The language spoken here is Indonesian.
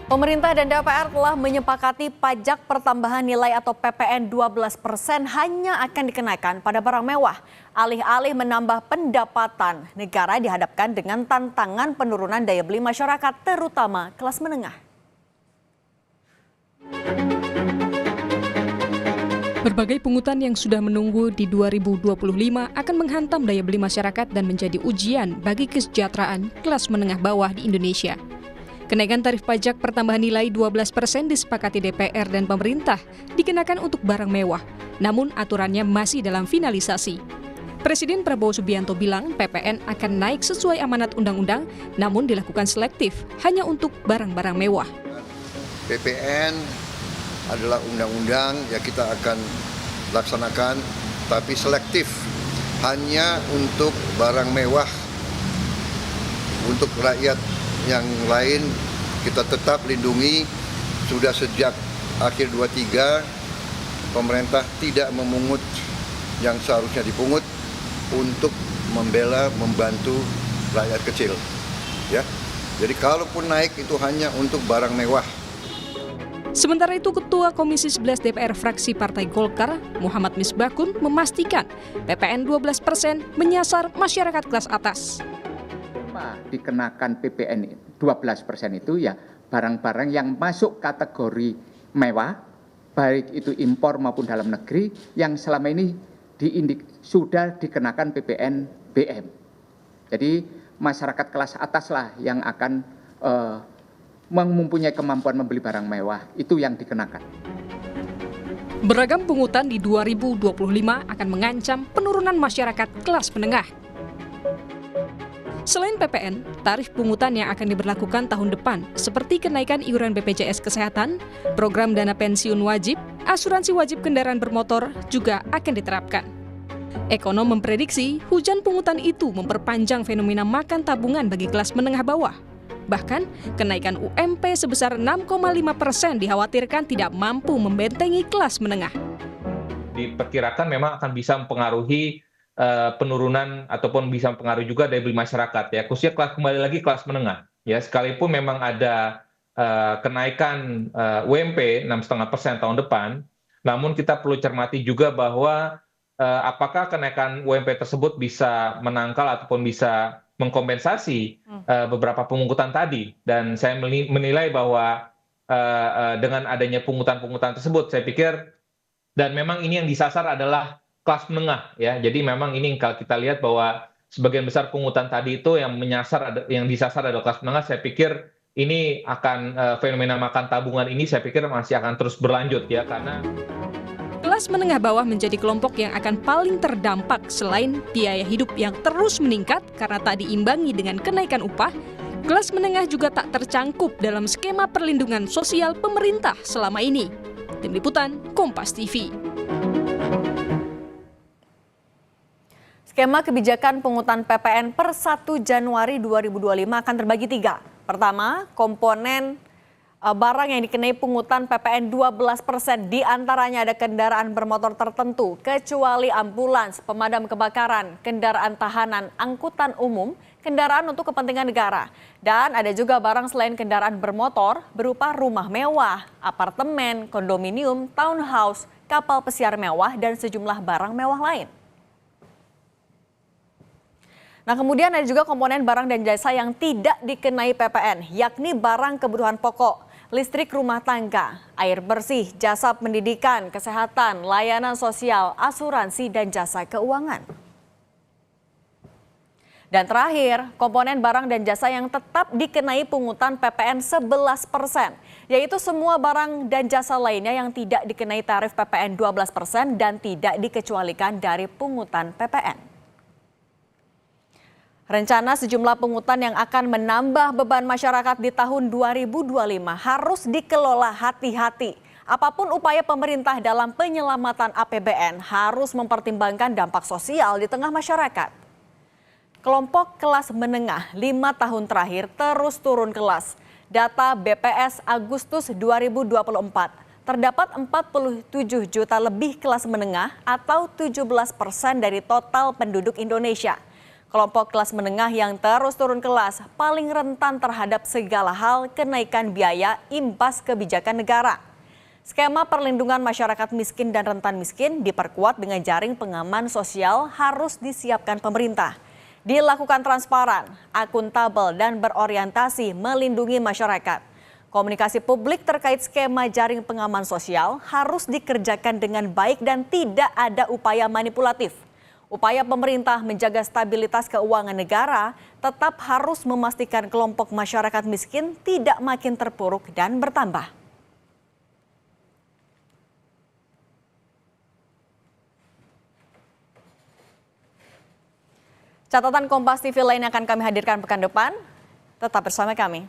Pemerintah dan DPR telah menyepakati pajak pertambahan nilai atau PPN 12% hanya akan dikenakan pada barang mewah. Alih-alih menambah pendapatan, negara dihadapkan dengan tantangan penurunan daya beli masyarakat, terutama kelas menengah. Berbagai pungutan yang sudah menunggu di 2025 akan menghantam daya beli masyarakat dan menjadi ujian bagi kesejahteraan kelas menengah bawah di Indonesia. Kenaikan tarif pajak pertambahan nilai 12% disepakati DPR dan pemerintah dikenakan untuk barang mewah, namun aturannya masih dalam finalisasi. Presiden Prabowo Subianto bilang PPN akan naik sesuai amanat undang-undang, namun dilakukan selektif hanya untuk barang-barang mewah. PPN adalah undang-undang yang kita akan laksanakan, tapi selektif hanya untuk barang mewah. Untuk rakyat yang lain kita tetap lindungi. Sudah sejak akhir 23 pemerintah tidak memungut yang seharusnya dipungut untuk membela, membantu rakyat kecil. Ya. Jadi kalaupun naik itu hanya untuk barang mewah. Sementara itu, Ketua Komisi 11 DPR fraksi Partai Golkar, Muhammad Misbakun, memastikan PPN 12% menyasar masyarakat kelas atas. Dikenakan PPN 12% itu ya barang-barang yang masuk kategori mewah, baik itu impor maupun dalam negeri, yang selama ini sudah dikenakan PPN BM. Jadi masyarakat kelas atas lah yang akan mempunyai kemampuan membeli barang mewah, itu yang dikenakan. Beragam pungutan di 2025 akan mengancam penurunan masyarakat kelas menengah. Selain PPN, tarif pungutan yang akan diberlakukan tahun depan seperti kenaikan iuran BPJS Kesehatan, program dana pensiun wajib, asuransi wajib kendaraan bermotor juga akan diterapkan. Ekonom memprediksi hujan pungutan itu memperpanjang fenomena makan tabungan bagi kelas menengah bawah. Bahkan, kenaikan UMP sebesar 6,5% dikhawatirkan tidak mampu membentengi kelas menengah. Diperkirakan memang akan bisa mempengaruhi penurunan ataupun bisa mempengaruhi juga daya beli masyarakat, ya, khususnya kembali lagi kelas menengah. Ya, sekalipun memang ada kenaikan UMP 6,5% tahun depan, namun kita perlu cermati juga bahwa apakah kenaikan UMP tersebut bisa menangkal ataupun bisa mengkompensasi beberapa pungutan tadi. Dan saya menilai bahwa dengan adanya pungutan-pungutan tersebut, saya pikir, dan memang ini yang disasar adalah kelas menengah, ya. Jadi memang ini kalau kita lihat bahwa sebagian besar pungutan tadi itu yang disasar adalah kelas menengah. Saya pikir ini akan fenomena makan tabungan ini saya pikir masih akan terus berlanjut, ya, karena kelas menengah bawah menjadi kelompok yang akan paling terdampak selain biaya hidup yang terus meningkat karena tak diimbangi dengan kenaikan upah. Kelas menengah juga tak tercangkup dalam skema perlindungan sosial pemerintah selama ini. Tim Liputan, Kompas TV. Skema kebijakan pungutan PPN per 1 Januari 2025 akan terbagi 3. Pertama, komponen barang yang dikenai pungutan PPN 12%, di antaranya ada kendaraan bermotor tertentu, kecuali ambulans, pemadam kebakaran, kendaraan tahanan, angkutan umum, kendaraan untuk kepentingan negara. Dan ada juga barang selain kendaraan bermotor berupa rumah mewah, apartemen, kondominium, townhouse, kapal pesiar mewah, dan sejumlah barang mewah lain. Nah, kemudian ada juga komponen barang dan jasa yang tidak dikenai PPN, yakni barang kebutuhan pokok, listrik rumah tangga, air bersih, jasa pendidikan, kesehatan, layanan sosial, asuransi, dan jasa keuangan. Dan terakhir, komponen barang dan jasa yang tetap dikenai pungutan PPN 11%, yaitu semua barang dan jasa lainnya yang tidak dikenai tarif PPN 12% dan tidak dikecualikan dari pungutan PPN. Rencana sejumlah pungutan yang akan menambah beban masyarakat di tahun 2025 harus dikelola hati-hati. Apapun upaya pemerintah dalam penyelamatan APBN harus mempertimbangkan dampak sosial di tengah masyarakat. Kelompok kelas menengah 5 tahun terakhir terus turun kelas. Data BPS Agustus 2024, terdapat 47 juta lebih kelas menengah atau 17% dari total penduduk Indonesia. Kelompok kelas menengah yang terus turun kelas paling rentan terhadap segala hal kenaikan biaya imbas kebijakan negara. Skema perlindungan masyarakat miskin dan rentan miskin diperkuat dengan jaring pengaman sosial harus disiapkan pemerintah. Dilakukan transparan, akuntabel, dan berorientasi melindungi masyarakat. Komunikasi publik terkait skema jaring pengaman sosial harus dikerjakan dengan baik dan tidak ada upaya manipulatif. Upaya pemerintah menjaga stabilitas keuangan negara tetap harus memastikan kelompok masyarakat miskin tidak makin terpuruk dan bertambah. Catatan Kompas TV lain akan kami hadirkan pekan depan. Tetap bersama kami.